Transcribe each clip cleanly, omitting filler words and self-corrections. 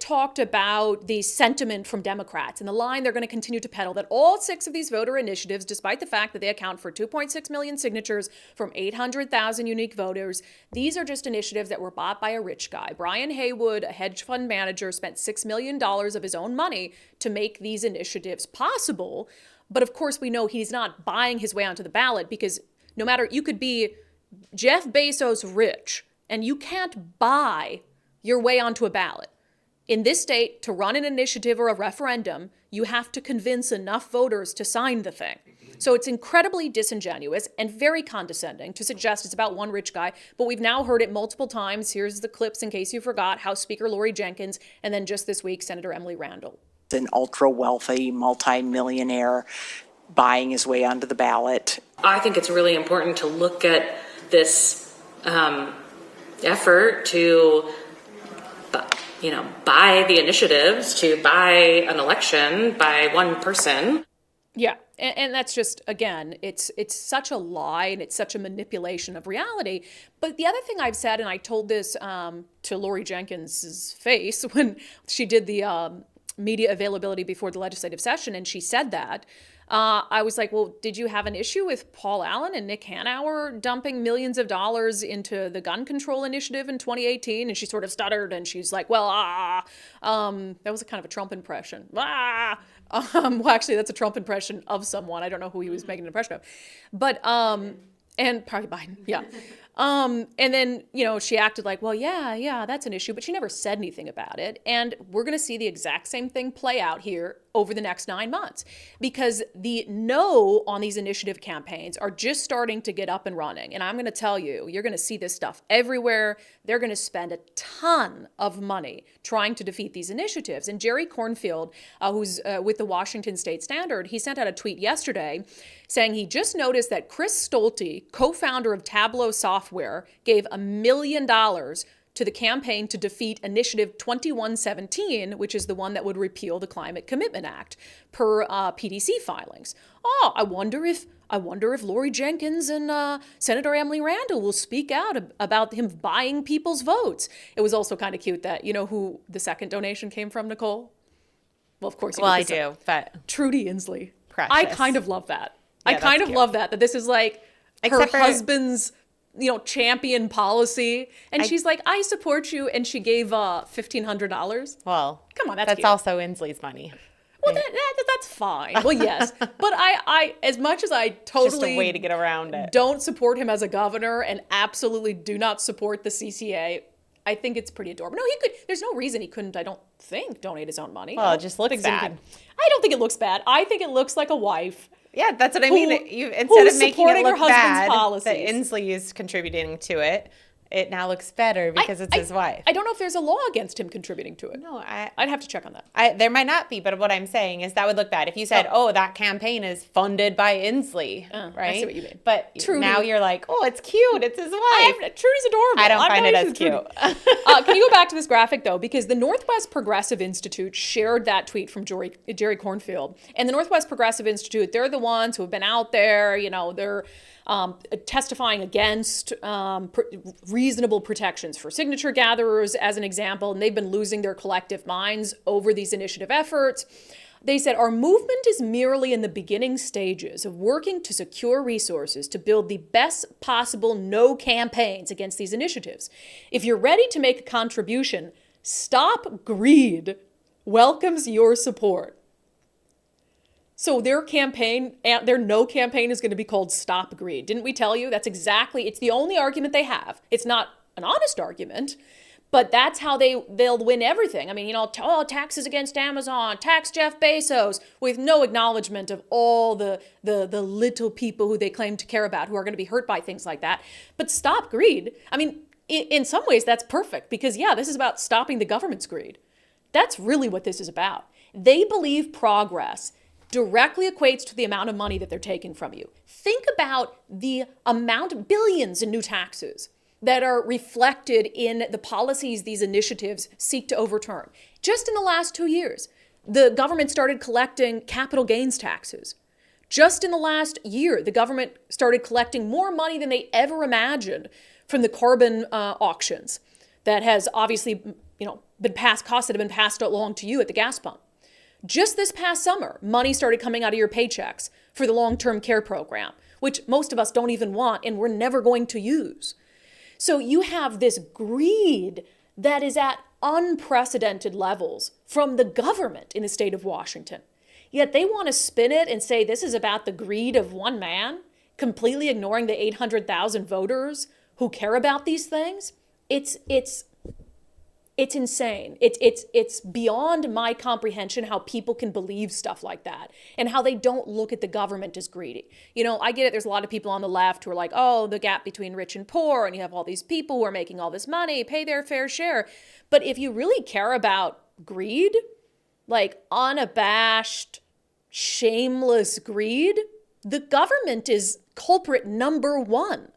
talked about the sentiment from Democrats and the line they're going to continue to peddle, that all 6 of these voter initiatives, despite the fact that they account for 2.6 million signatures from 800,000 unique voters, these are just initiatives that were bought by a rich guy. Brian Haywood, a hedge fund manager, spent $6 million of his own money to make these initiatives possible. But of course, we know he's not buying his way onto the ballot, because no matter, you could be Jeff Bezos rich, and you can't buy your way onto a ballot. In this state, to run an initiative or a referendum, you have to convince enough voters to sign the thing. So it's incredibly disingenuous and very condescending to suggest it's about one rich guy, but we've now heard it multiple times. Here's the clips in case you forgot. House Speaker Lori Jenkins, and then just this week, Senator Emily Randall. An ultra-wealthy multi-millionaire buying his way onto the ballot. I think it's really important to look at this effort to buy the initiatives, to buy an election by one person. Yeah, and that's just, again, it's such a lie, and it's such a manipulation of reality. But the other thing I've said, and I told this to Lori Jenkins' face when she did the media availability before the legislative session, and she said that, I was like, well, did you have an issue with Paul Allen and Nick Hanauer dumping millions of dollars into the gun control initiative in 2018? And she sort of stuttered, and she's like, well, that was a kind of a Trump impression. Well, actually, that's a Trump impression of someone. I don't know who he was making an impression of. But, and probably Biden, yeah. And then, she acted like, well, yeah, that's an issue, but she never said anything about it. And we're going to see the exact same thing play out here over the next 9 months, because the no on these initiative campaigns are just starting to get up and running. And I'm going to tell you, you're going to see this stuff everywhere. They're going to spend a ton of money trying to defeat these initiatives. And Jerry Cornfield, who's with the Washington State Standard, he sent out a tweet yesterday saying he just noticed that Chris Stolte, co-founder of Tableau Software, gave $1 million to the campaign to defeat Initiative 2117, which is the one that would repeal the Climate Commitment Act, per PDC filings. Oh, I wonder if Lori Jenkins and Senator Emily Randall will speak out about him buying people's votes. It was also kind of cute that, who the second donation came from, Nicole? Well, of course. Well, I do, but Trudy Inslee. Precious. I kind of love that. Yeah, I kind of love that this is like her husband's champion policy. And she's like, I support you. And she gave $1,500. Well, come on, that's cute. Also Inslee's money. Well, that's fine. Well, yes. But I, as much as I totally just a way to get around it, don't support him as a governor and absolutely do not support the CCA, I think it's pretty adorable. No, he could. There's no reason he couldn't, I don't think, donate his own money. Well, it just looks bad. I don't think it looks bad. I think it looks like a wife. Yeah, that's what I mean. Instead of making it look bad, that Inslee is contributing to it, it now looks better because it's his wife. I don't know if there's a law against him contributing to it. No, I'd have to check on that. There might not be, but what I'm saying is that would look bad. If you said, that campaign is funded by Inslee, right? I see what you mean. But now you're like, it's cute. It's his wife. Trudy's adorable. I don't find it as cute. Can you go back to this graphic, though? Because the Northwest Progressive Institute shared that tweet from Jerry Cornfield. And the Northwest Progressive Institute, they're the ones who have been out there, they're testifying against reasonable protections for signature gatherers, as an example, and they've been losing their collective minds over these initiative efforts. They said, our movement is merely in the beginning stages of working to secure resources to build the best possible no campaigns against these initiatives. If you're ready to make a contribution, Stop Greed welcomes your support. So their campaign, their no campaign is going to be called Stop Greed. Didn't we tell you? It's the only argument they have. It's not an honest argument, but that's how they'll win everything. I mean, taxes against Amazon, tax Jeff Bezos, with no acknowledgement of all the little people who they claim to care about who are going to be hurt by things like that. But Stop Greed, I mean, in some ways that's perfect because, this is about stopping the government's greed. That's really what this is about. They believe progress directly equates to the amount of money that they're taking from you. Think about the amount of billions in new taxes that are reflected in the policies these initiatives seek to overturn. Just in the last 2 years, the government started collecting capital gains taxes. Just in the last year, the government started collecting more money than they ever imagined from the carbon auctions. That has obviously costs that have been passed along to you at the gas pump. Just this past summer, money started coming out of your paychecks for the long-term care program, which most of us don't even want and we're never going to use. So you have this greed that is at unprecedented levels from the government in the state of Washington. Yet they want to spin it and say this is about the greed of one man, completely ignoring the 800,000 voters who care about these things. It's insane. It's beyond my comprehension how people can believe stuff like that and how they don't look at the government as greedy. I get it. There's a lot of people on the left who are like, oh, the gap between rich and poor, and you have all these people who are making all this money, pay their fair share. But if you really care about greed, like unabashed, shameless greed, the government is culprit number one.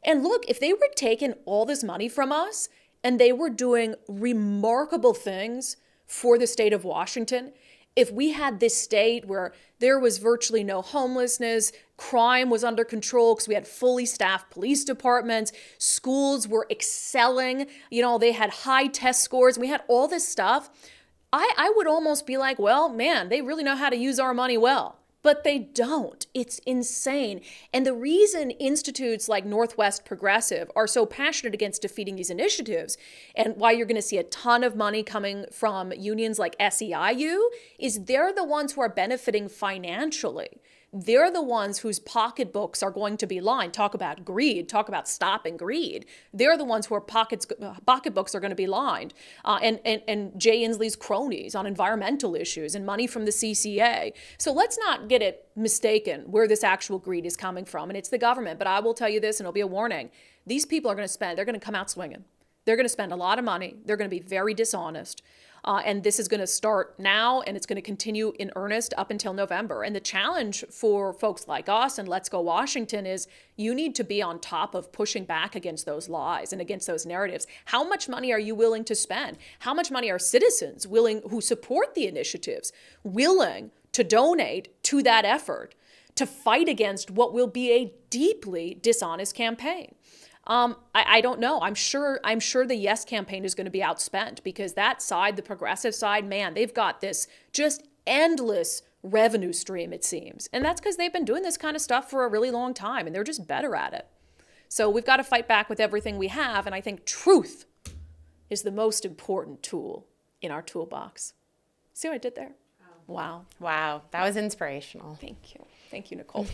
And look, if they were taking all this money from us and they were doing remarkable things for the state of Washington, if we had this state where there was virtually no homelessness, crime was under control because we had fully staffed police departments, schools were excelling, they had high test scores, and we had all this stuff, I would almost be like, well, man, they really know how to use our money well. But they don't. It's insane. And the reason institutes like Northwest Progressive are so passionate against defeating these initiatives and why you're going to see a ton of money coming from unions like SEIU is they're the ones who are benefiting financially. They're the ones whose pocketbooks are going to be lined. Talk about greed. Talk about stopping greed. They're the ones who are pocketbooks are going to be lined. And Jay Inslee's cronies on environmental issues and money from the CCA. So let's not get it mistaken where this actual greed is coming from. And it's the government. But I will tell you this, and it'll be a warning. These people are going to they're going to come out swinging. They're going to spend a lot of money. They're going to be very dishonest. And this is going to start now, and it's going to continue in earnest up until November. And the challenge for folks like us and Let's Go Washington is you need to be on top of pushing back against those lies and against those narratives. How much money are you willing to spend? How much money are citizens who support the initiatives willing to donate to that effort to fight against what will be a deeply dishonest campaign? I don't know. I'm sure the Yes campaign is going to be outspent because that side, the progressive side, man, they've got this just endless revenue stream, it seems. And that's because they've been doing this kind of stuff for a really long time and they're just better at it. So we've got to fight back with everything we have. And I think truth is the most important tool in our toolbox. See what I did there? Wow. Wow. That was inspirational. Thank you. Thank you, Nicole.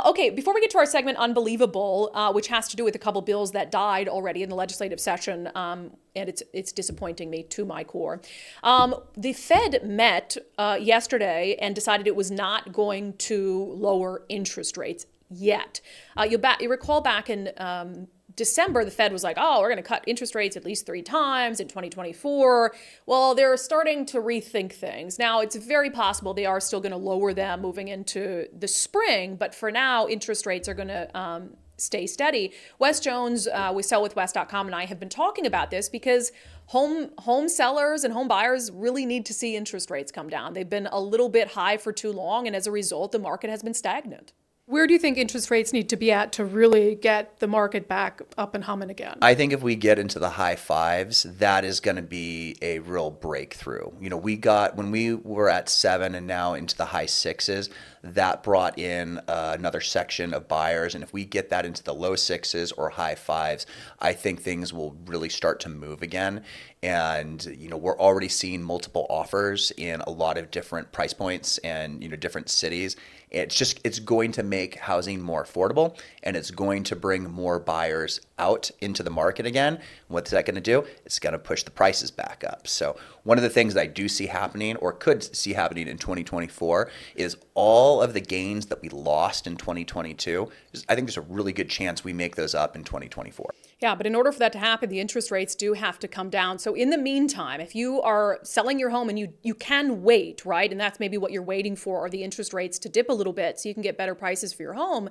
Okay, before we get to our segment, Unbelievable, which has to do with a couple bills that died already in the legislative session, and it's disappointing me to my core. The Fed met yesterday and decided it was not going to lower interest rates yet. You recall back in December, the Fed was like, oh, we're going to cut interest rates at least 3 times in 2024. Well, they're starting to rethink things. Now, it's very possible they are still going to lower them moving into the spring, but for now, interest rates are going to stay steady. Wes Jones with sellwithwes.com and I have been talking about this because home sellers and home buyers really need to see interest rates come down. They've been a little bit high for too long, and as a result, the market has been stagnant. Where do you think interest rates need to be at to really get the market back up and humming again? I think if we get into the high 5s, that is going to be a real breakthrough. When we were at 7 and now into the high 6s, that brought in another section of buyers. And if we get that into the low 6s or high 5s, I think things will really start to move again. And, we're already seeing multiple offers in a lot of different price points and, different cities. It's going to make housing more affordable, and it's going to bring more buyers out into the market again. What's that going to do? It's going to push the prices back up. So one of the things that I do see happening or could see happening in 2024 is all of the gains that we lost in 2022. I think there's a really good chance we make those up in 2024. Yeah, but in order for that to happen, the interest rates do have to come down. So in the meantime, if you are selling your home and you can wait, right, and that's maybe what you're waiting for, are the interest rates to dip a little bit so you can get better prices for your home,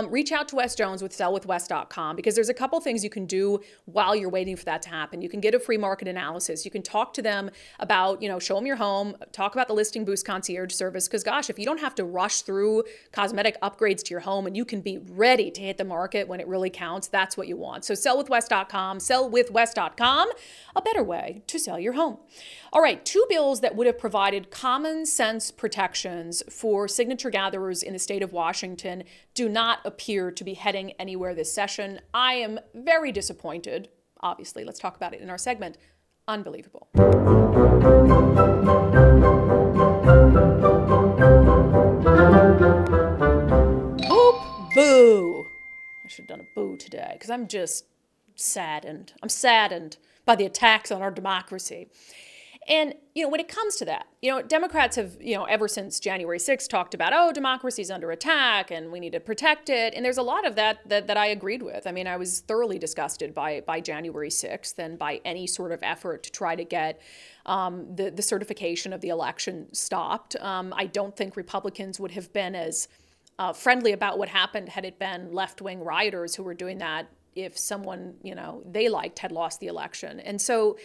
reach out to Wes Jones with sellwithwes.com because there's a couple things you can do while you're waiting for that to happen. You can get a free market analysis. You can talk to them about, show them your home, talk about the Listing Boost concierge service because, gosh, if you don't have to rush through cosmetic upgrades to your home and you can be ready to hit the market when it really counts, that's what you want. So sellwithwes.com, sellwithwes.com. Up better way to sell your home. All right, 2 bills that would have provided common sense protections for signature gatherers in the state of Washington do not appear to be heading anywhere this session. I am very disappointed. Obviously, let's talk about it in our segment. Unbelievable. Boop, boo. I should have done a boo today because I'm just saddened. I'm saddened by the attacks on our democracy. And, when it comes to that, Democrats have, ever since January 6th talked about, oh, democracy's under attack and we need to protect it. And there's a lot of that I agreed with. I mean, I was thoroughly disgusted by January 6th and by any sort of effort to try to get the certification of the election stopped. I don't think Republicans would have been as friendly about what happened had it been left-wing rioters who were doing that if someone, they liked had lost the election. And so,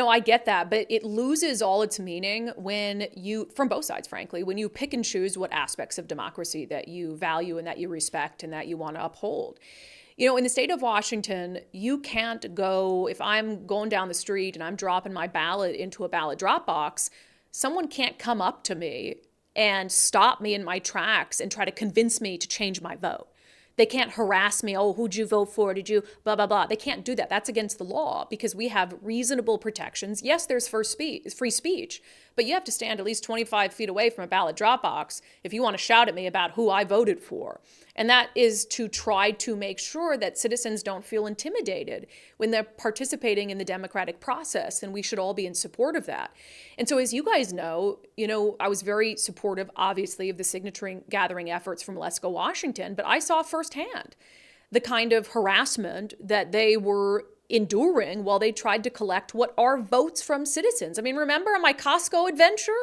I get that, but it loses all its meaning when you, from both sides, frankly, when you pick and choose what aspects of democracy that you value and that you respect and that you want to uphold. In the state of Washington, you can't go, if I'm going down the street and I'm dropping my ballot into a ballot drop box, someone can't come up to me and stop me in my tracks and try to convince me to change my vote. They can't harass me. Oh, who'd you vote for? Did you blah, blah, blah. They can't do that. That's against the law because we have reasonable protections. Yes, there's free speech, but you have to stand at least 25 feet away from a ballot drop box if you want to shout at me about who I voted for. And that is to try to make sure that citizens don't feel intimidated when they're participating in the democratic process, and we should all be in support of that. And so as you guys know, I was very supportive, obviously, of the signature gathering efforts from Let's Go Washington, but I saw firsthand the kind of harassment that they were enduring while they tried to collect what are votes from citizens. I mean, remember on my Costco adventure?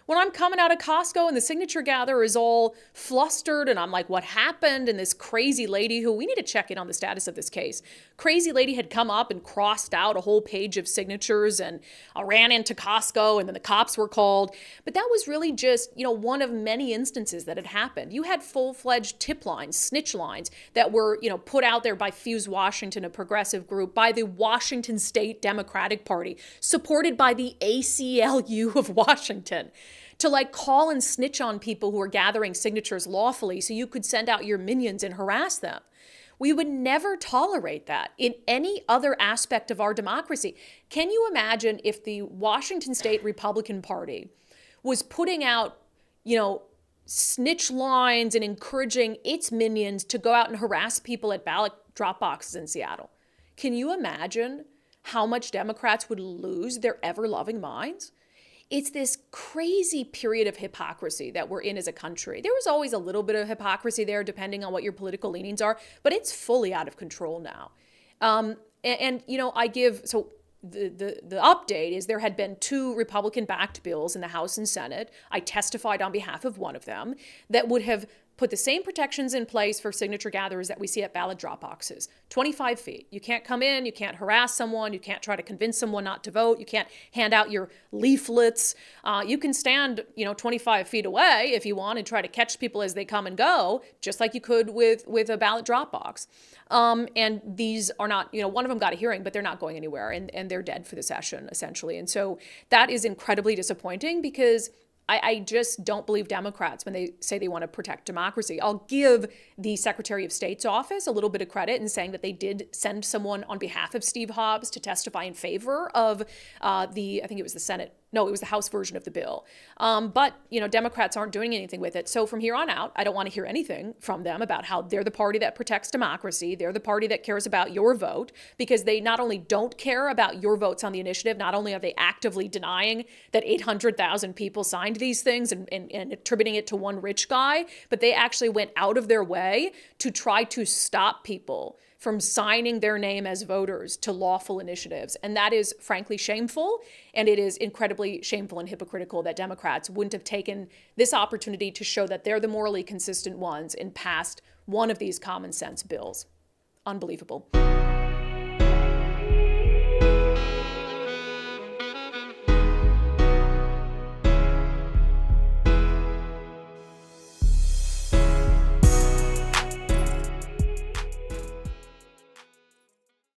When I'm coming out of Costco and the signature gatherer is all flustered and I'm like, what happened? And this crazy lady who, we need to check in on the status of this case. Crazy lady had come up and crossed out a whole page of signatures, and I ran into Costco and then the cops were called. But that was really just, one of many instances that had happened. You had full-fledged tip lines, snitch lines that were, put out there by Fuse Washington, a progressive group, by the Washington State Democratic Party, supported by the ACLU of Washington, to call and snitch on people who are gathering signatures lawfully so you could send out your minions and harass them. We would never tolerate that in any other aspect of our democracy. Can you imagine if the Washington State Republican Party was putting out, snitch lines and encouraging its minions to go out and harass people at ballot drop boxes in Seattle? Can you imagine how much Democrats would lose their ever-loving minds? It's this crazy period of hypocrisy that we're in as a country. There was always a little bit of hypocrisy there, depending on what your political leanings are, but it's fully out of control now. The update is there had been 2 Republican-backed bills in the House and Senate. I testified on behalf of one of them that would have put the same protections in place for signature gatherers that we see at ballot drop boxes. 25 feet. You can't come in, you can't harass someone, you can't try to convince someone not to vote, you can't hand out your leaflets. You can stand, 25 feet away if you want and try to catch people as they come and go, just like you could with a ballot drop box. And these are not, one of them got a hearing, but they're not going anywhere, and they're dead for the session, essentially. And so that is incredibly disappointing because I just don't believe Democrats when they say they want to protect democracy. I'll give the Secretary of State's office a little bit of credit in saying that they did send someone on behalf of Steve Hobbs to testify in favor of I think it was the Senate. No, it was the House version of the bill. But Democrats aren't doing anything with it. So from here on out, I don't want to hear anything from them about how they're the party that protects democracy. They're the party that cares about your vote, because they not only don't care about your votes on the initiative, not only are they actively denying that 800,000 people signed these things and attributing it to one rich guy, but they actually went out of their way to try to stop people from signing their name as voters to lawful initiatives. And that is frankly shameful. And it is incredibly shameful and hypocritical that Democrats wouldn't have taken this opportunity to show that they're the morally consistent ones and passed one of these common sense bills. Unbelievable.